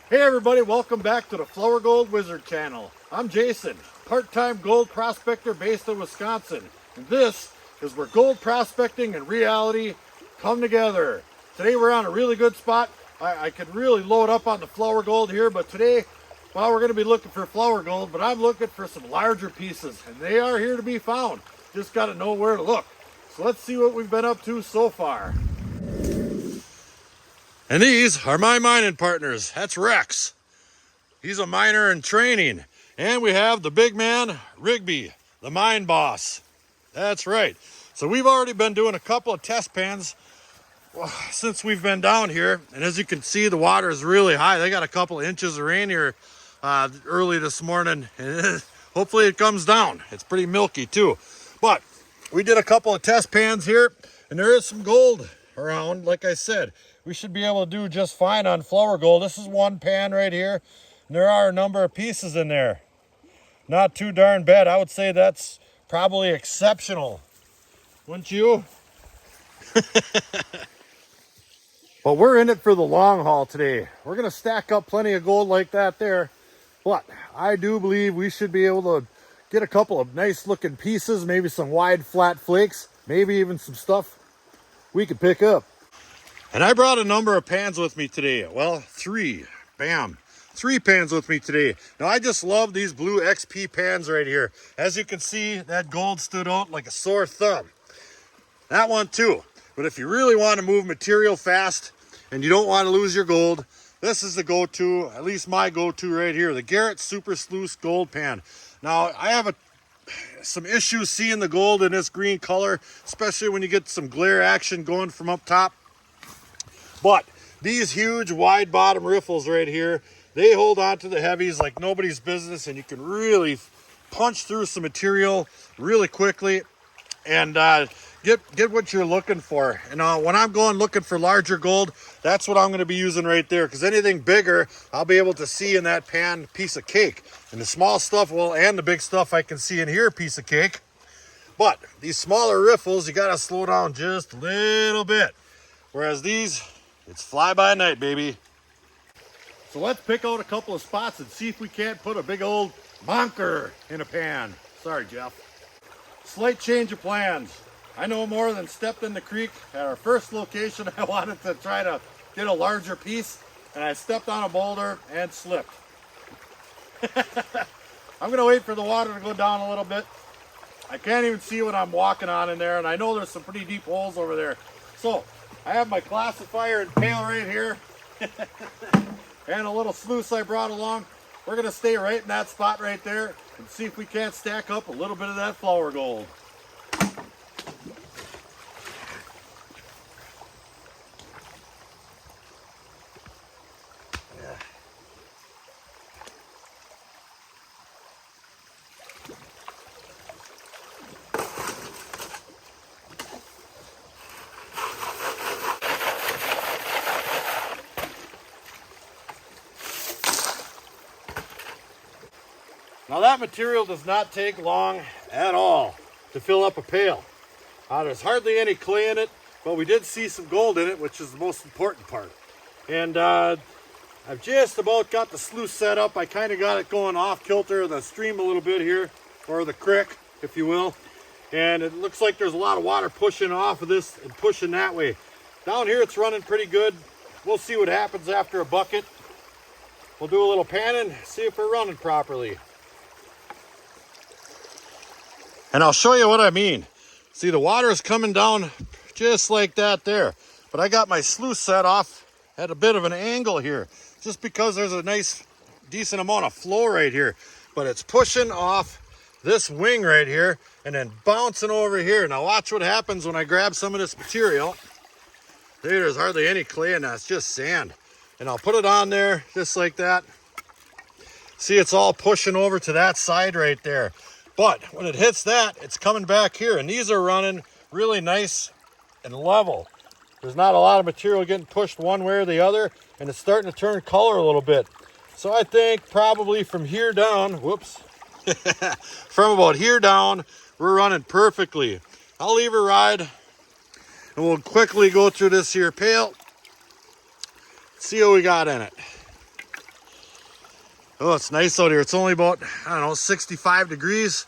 Hey everybody, welcome back to the Flourgoldwizards channel. I'm Jason, part-time gold prospector based in Wisconsin. And this is where gold prospecting and reality come together. Today we're on a really good spot. I could really load up on the flower gold here, but today, well, we're going to be looking for flower gold, but I'm looking for some larger pieces, and they are here to be found. Just got to know where to look. So let's see what we've been up to so far. And these are my mining partners. That's Rex. He's a miner in training. And we have the big man, Rigby, the mine boss. That's right. So we've already been doing a couple of test pans since we've been down here. And as you can see, the water is really high. They got a couple of inches of rain here early this morning. And hopefully it comes down. It's pretty milky too. But we did a couple of test pans here, and there is some gold around. Like I said, we should be able to do just fine on flower gold. This is one pan right here, and there are a number of pieces in there. Not too darn bad. I would say that's probably exceptional, wouldn't you? But we're in it for the long haul today. We're gonna stack up plenty of gold like that there, but I do believe we should be able to get a couple of nice looking pieces, maybe some wide flat flakes, maybe even some stuff we could pick up. And I brought a number of pans with me today. Well, three pans with me today. Now I just love these blue XP pans right here. As you can see, that gold stood out like a sore thumb. That one too. But if you really want to move material fast and you don't want to lose your gold, this is the go-to, at least my go-to right here, the Garrett Super Sluice gold pan. Now I have some issues seeing the gold in this green color, especially when you get some glare action going from up top. But these huge wide bottom riffles right here, they hold on to the heavies like nobody's business, and you can really punch through some material really quickly and get what you're looking for. And when I'm going looking for larger gold, that's what I'm going to be using right there, because anything bigger I'll be able to see in that pan piece of cake. And the small stuff, well, and the big stuff I can see in here piece of cake. But these smaller riffles, you got to slow down just a little bit. Whereas these, it's fly by night, baby. So let's pick out a couple of spots and see if we can't put a big old monker in a pan. Sorry, Jeff. Slight change of plans. I no more than stepped in the creek at our first location. I wanted to try to get a larger piece, and I stepped on a boulder and slipped. I'm gonna wait for the water to go down a little bit. I can't even see what I'm walking on in there, and I know there's some pretty deep holes over there. So I have my classifier and pail right here and a little sluice I brought along. We're gonna stay right in that spot right there and see if we can't stack up a little bit of that flower gold. Now that material does not take long at all to fill up a pail. There's hardly any clay in it, but we did see some gold in it, which is the most important part. And I've just about got the sluice set up. I kind of got it going off kilter, the stream a little bit here, or the creek, if you will. And it looks like there's a lot of water pushing off of this and pushing that way. Down here it's running pretty good. We'll see what happens after a bucket. We'll do a little panning, see if we're running properly. And I'll show you what I mean. See, the water is coming down just like that there. But I got my sluice set off at a bit of an angle here, just because there's a nice, decent amount of flow right here. But it's pushing off this wing right here and then bouncing over here. Now watch what happens when I grab some of this material. There's hardly any clay in that, it's just sand. And I'll put it on there just like that. See, it's all pushing over to that side right there. But when it hits that, it's coming back here. And these are running really nice and level. There's not a lot of material getting pushed one way or the other. And it's starting to turn color a little bit. So I think probably from here down, whoops. From about here down, we're running perfectly. I'll leave her ride. And we'll quickly go through this here pail. See what we got in it. Oh, it's nice out here. It's only about, I don't know, 65 degrees.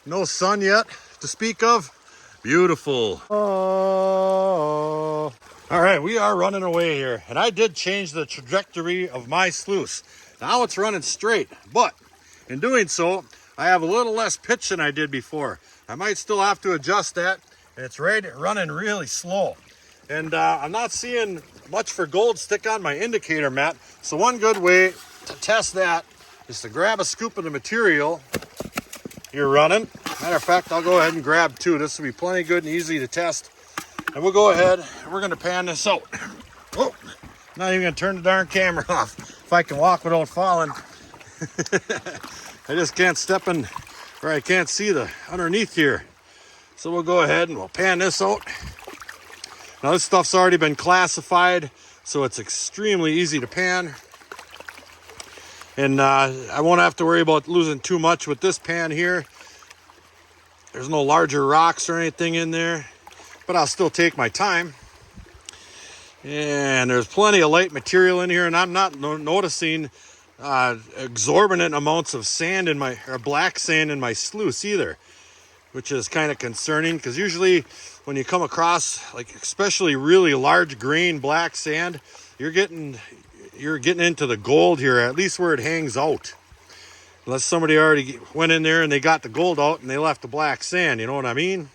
No sun yet to speak of. Beautiful. Oh. All right, we are running away here. And I did change the trajectory of my sluice. Now it's running straight, but in doing so, I have a little less pitch than I did before. I might still have to adjust that. And it's running really slow. And I'm not seeing much for gold stick on my indicator mat. So one good way to test that is to grab a scoop of the material you're running. Matter of fact, I'll go ahead and grab two. This will be plenty good and easy to test. And we'll go ahead and we're gonna pan this out. Oh, not even gonna turn the darn camera off. If I can walk without falling. I just can't step in where I can't see the underneath here. So we'll go ahead and we'll pan this out. Now this stuff's already been classified, so it's extremely easy to pan. And I won't have to worry about losing too much with this pan here. There's no larger rocks or anything in there, but I'll still take my time. And there's plenty of light material in here, and I'm not noticing exorbitant amounts of sand in my, or black sand in my sluice either, which is kind of concerning, because usually when you come across, like especially really large grain black sand, you're getting into the gold here, at least where it hangs out. Unless somebody already went in there and they got the gold out and they left the black sand, you know what I mean?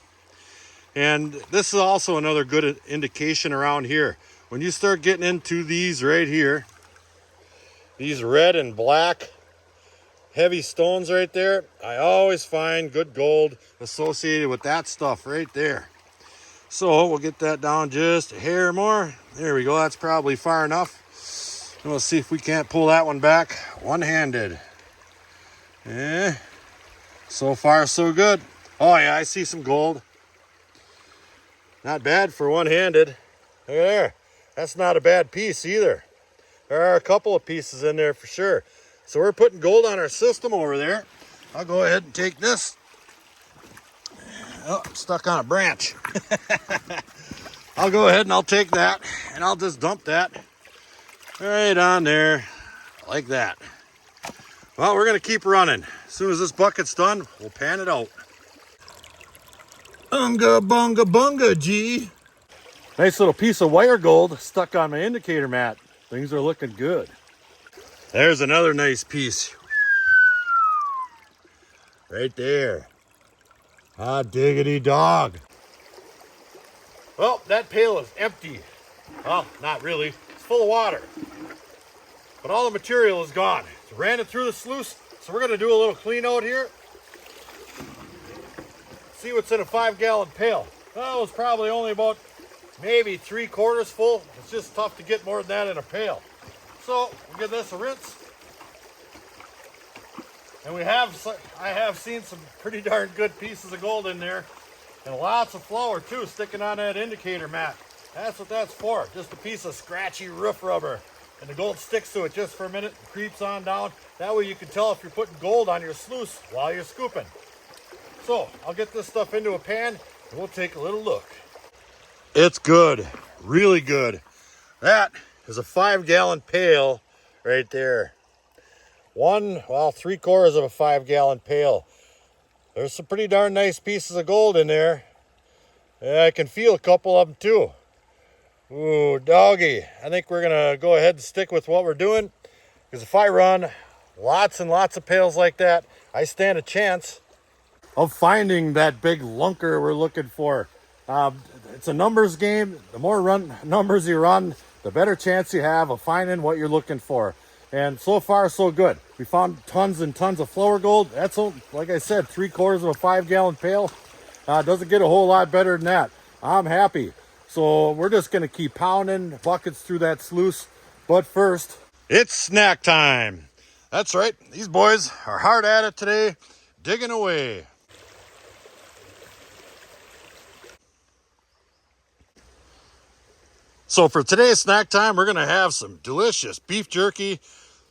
And this is also another good indication around here. When you start getting into these right here, these red and black heavy stones right there, I always find good gold associated with that stuff right there. So we'll get that down just a hair more. There we go, that's probably far enough. And we'll see if we can't pull that one back one-handed. So far so good. Oh yeah, I see some gold. Not bad for one-handed. Look at there. That's not a bad piece either. There are a couple of pieces in there for sure. So we're putting gold on our system over there. I'll go ahead and take this. Oh, I'm stuck on a branch. I'll go ahead and I'll take that and I'll just dump that right on there like that. Well, we're gonna keep running. As soon as this bucket's done, we'll pan it out. Unga bunga bunga, G. Nice little piece of wire gold stuck on my indicator mat. Things are looking good. There's another nice piece. Right there. Hot diggity dog. Well, that pail is empty. Well, not really. It's full of water. But all the material is gone. So ran it through the sluice. So we're going to do a little clean out here. See what's in a 5-gallon pail. Well, it was probably only about maybe 3/4 full. It's just tough to get more than that in a pail. So we'll give this a rinse. And I have seen some pretty darn good pieces of gold in there. And lots of flour too sticking on that indicator mat. That's what that's for. Just a piece of scratchy roof rubber. And the gold sticks to it just for a minute and creeps on down. That way you can tell if you're putting gold on your sluice while you're scooping. So I'll get this stuff into a pan and we'll take a little look. It's good, really good. That is a 5-gallon pail right there. 3/4 of a 5-gallon pail. There's some pretty darn nice pieces of gold in there. Yeah, I can feel a couple of them too. Ooh, doggy. I think we're gonna go ahead and stick with what we're doing, because if I run lots and lots of pails like that, I stand a chance of finding that big lunker we're looking for. It's a numbers game. The more numbers you run, the better chance you have of finding what you're looking for. And so far, so good. We found tons and tons of flour gold. That's, like I said, 3/4 of a 5-gallon pail. Doesn't get a whole lot better than that. I'm happy. So we're just going to keep pounding buckets through that sluice. But first, it's snack time. That's right. These boys are hard at it today, digging away. So for today's snack time, we're going to have some delicious beef jerky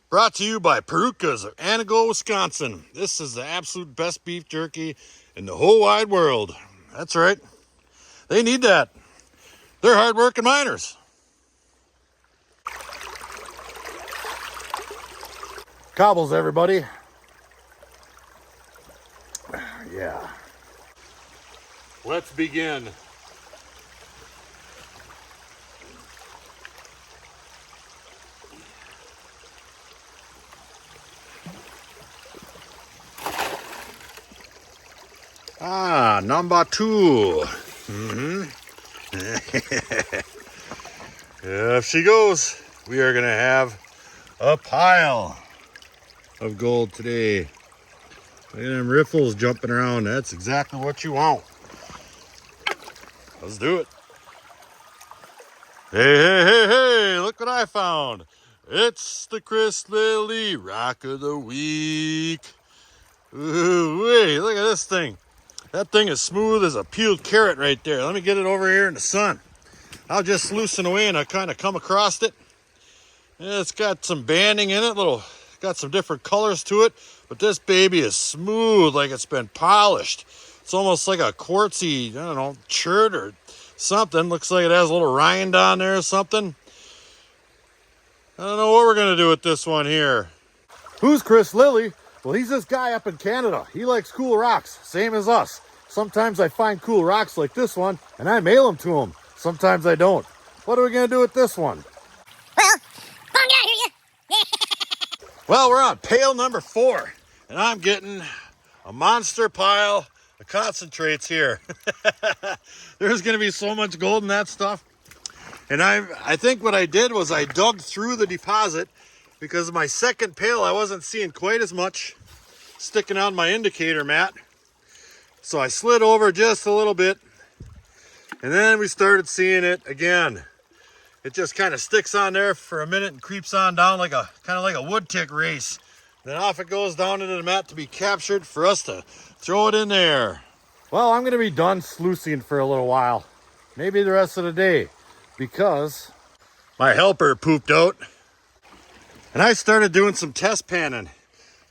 brought to you by Perukas of Anago, Wisconsin. This is the absolute best beef jerky in the whole wide world. That's right. They need that. They're hardworking miners. Cobbles, everybody. Yeah. Let's begin. Ah, number 2. If she goes, we are gonna have a pile of gold today. Look at them riffles jumping around. That's exactly what you want. Let's do it. Hey, look what I found. It's the Chris Lilly Rock of the Week. Ooh, wait, look at this thing. That thing is smooth as a peeled carrot right there. Let me get it over here in the sun. I'll just sluicing away and I kind of come across it. It's got some banding in it, got some different colors to it, but this baby is smooth like it's been polished. It's almost like a quartzy, I don't know, chert or something. Looks like it has a little rind on there or something. I don't know what we're gonna do with this one here. Who's Chris Lilly? Well, he's this guy up in Canada. He likes cool rocks, same as us. Sometimes I find cool rocks like this one, and I mail them to him. Sometimes I don't. What are we going to do with this one? Well, come on, get out of here, you. Well, we're on pail number 4, and I'm getting a monster pile of concentrates here. There's going to be so much gold in that stuff. And I think what I did was I dug through the deposit. Because of my second pail, I wasn't seeing quite as much sticking on my indicator mat. So I slid over just a little bit. And then we started seeing it again. It just kind of sticks on there for a minute and creeps on down like a kind of like a wood tick race. Then off it goes down into the mat to be captured for us to throw it in there. Well, I'm going to be done sluicing for a little while. Maybe the rest of the day. Because my helper pooped out. And I started doing some test panning.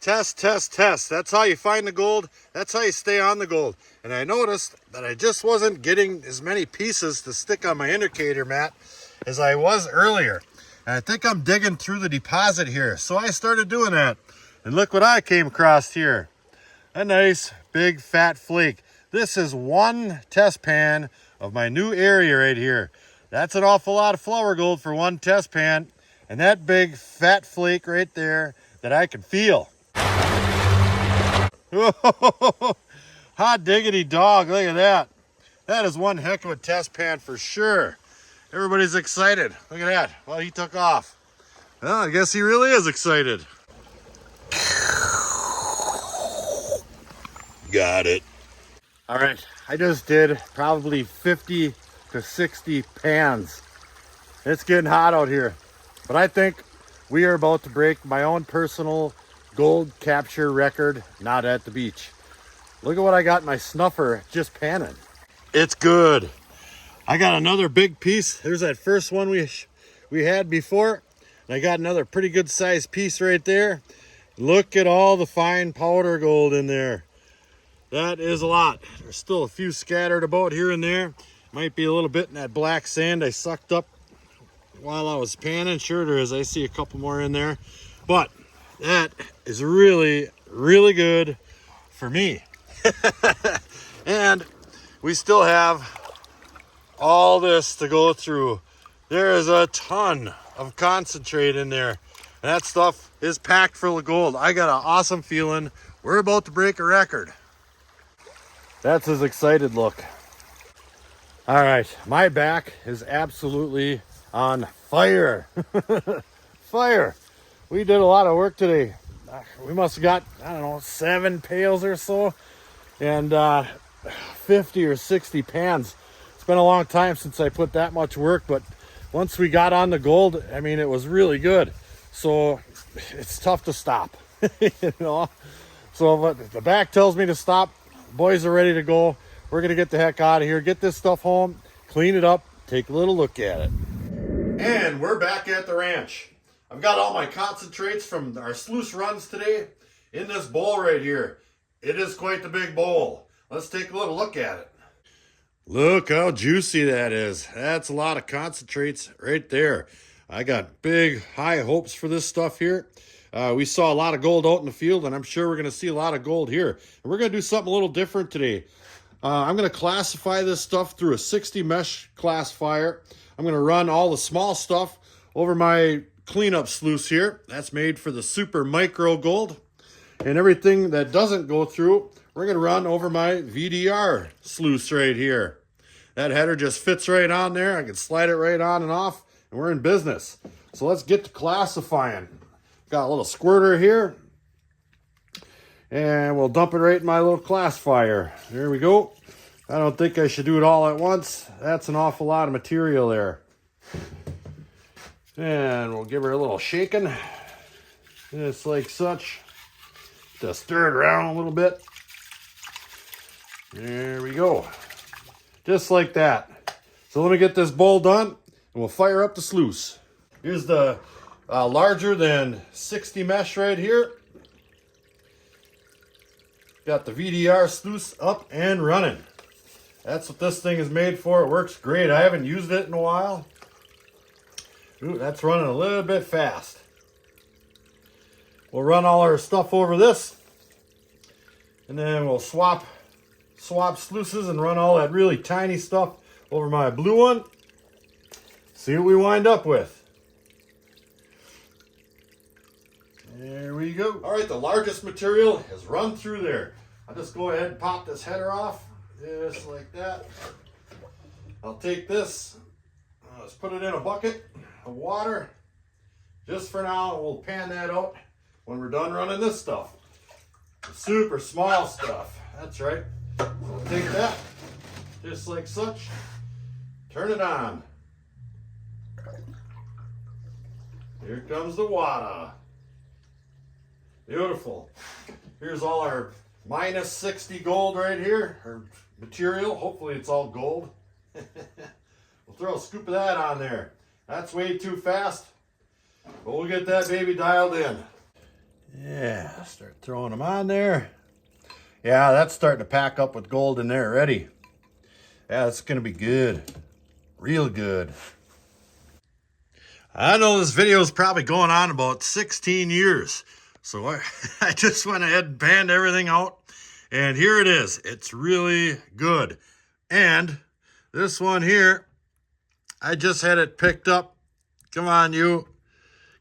Test. That's how you find the gold. That's how you stay on the gold. And I noticed that I just wasn't getting as many pieces to stick on my indicator mat as I was earlier. And I think I'm digging through the deposit here. So I started doing that. And look what I came across here. A nice big fat flake. This is one test pan of my new area right here. That's an awful lot of flour gold for one test pan. And that big fat flake right there that I can feel. Hot diggity dog, look at that. That is one heck of a test pan for sure. Everybody's excited. Look at that. Well, he took off. Well, I guess he really is excited. Got it. All right, I just did probably 50 to 60 pans. It's getting hot out here. But I think we are about to break my own personal gold capture record, not at the beach. Look at what I got in my snuffer just panning. It's good. I got another big piece. There's that first one we had before. And I got another pretty good sized piece right there. Look at all the fine powder gold in there. That is a lot. There's still a few scattered about here and there. Might be a little bit in that black sand I sucked up while I was panning. Sure there is. I see a couple more in there. But that is really, really good for me. And we still have all this to go through. There is a ton of concentrate in there. And that stuff is packed full of gold. I got an awesome feeling we're about to break a record. That's his excited look. All right, my back is absolutely on fire. Fire. We did a lot of work today. We must have got, I don't know, 7 pails or so and 50 or 60 pans. It's been a long time since I put that much work, but once we got on the gold, I mean, it was really good. So it's tough to stop, you know. So but the back tells me to stop. Boys are ready to go. We're going to get the heck out of here, get this stuff home, clean it up, take a little look at it. And we're back at the ranch. I've got all my concentrates from our sluice runs today in this bowl right here. It is quite the big bowl. Let's take a little look at it. Look how juicy that is. That's a lot of concentrates right there. I got big, high hopes for this stuff here. We saw a lot of gold out in the field, and I'm sure we're going to see a lot of gold here. And we're going to do something a little different today. I'm going to classify this stuff through a 60 mesh classifier. I'm going to run all the small stuff over my cleanup sluice here. That's made for the super micro gold. And everything that doesn't go through, we're going to run over my VDR sluice right here. That header just fits right on there. I can slide it right on and off, and we're in business. So let's get to classifying. Got a little squirter here, and we'll dump it right in my little classifier. There we go. I don't think I should do it all at once. That's an awful lot of material there. And we'll give her a little shaking, just like such. Just stir it around a little bit. There we go. Just like that. So let me get this bowl done, and we'll fire up the sluice. Here's the larger than 60 mesh right here. Got the VDR sluice up and running. That's what this thing is made for. It works great. I haven't used it in a while. Ooh, that's running a little bit fast. We'll run all our stuff over this, and then we'll swap sluices and run all that really tiny stuff over my blue one. See what we wind up with. There we go. All right, the largest material is run through there. I'll just go ahead and pop this header off, just like that. I'll take this, let's put it in a bucket of water just for now, and we'll pan that out when we're done running this stuff. The super small stuff, that's right. We'll take that, just like such, turn it on. Here comes the water. Beautiful. Here's all our minus 60 gold right here, or material. Hopefully it's all gold. We'll throw a scoop of that on there. That's way too fast, but we'll get that baby dialed in. Yeah, start throwing them on there. Yeah, that's starting to pack up with gold in there already. Yeah, it's going to be good. Real good. I know this video is probably going on about 16 years. So I just went ahead and panned everything out. And here it is. It's really good. And this one here, I just had it picked up. Come on, you.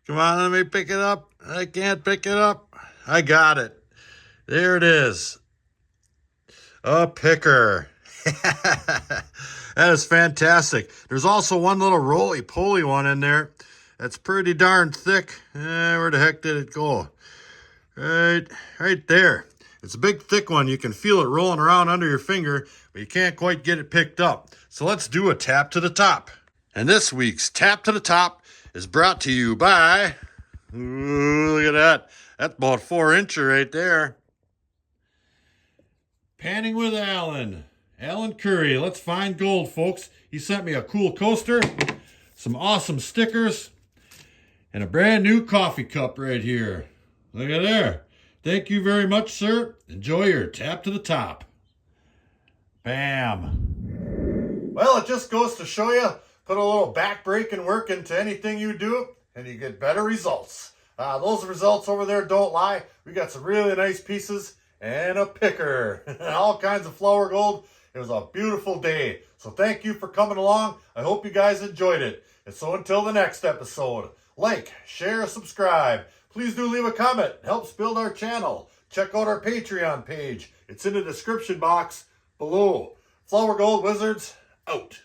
Come on, let me pick it up. I can't pick it up. I got it. There it is. A picker. That is fantastic. There's also one little roly-poly one in there. That's pretty darn thick. Where the heck did it go? Right there. It's a big, thick one. You can feel it rolling around under your finger, but you can't quite get it picked up. So let's do a tap to the top. And this week's Tap to the Top is brought to you by, ooh, look at that. That's about 4-incher right there. Panning with Alan. Alan Curry. Let's find gold, folks. He sent me a cool coaster, some awesome stickers, and a brand new coffee cup right here. Look at there. Thank you very much, sir. Enjoy your Tap to the Top. Bam. Well, it just goes to show you, put a little back-breaking work into anything you do, and you get better results. Those results over there don't lie. We got some really nice pieces and a picker. All kinds of flour gold. It was a beautiful day. So thank you for coming along. I hope you guys enjoyed it. And so until the next episode, like, share, subscribe. Please do leave a comment. It helps build our channel. Check out our Patreon page. It's in the description box below. Flourgoldwizards, out.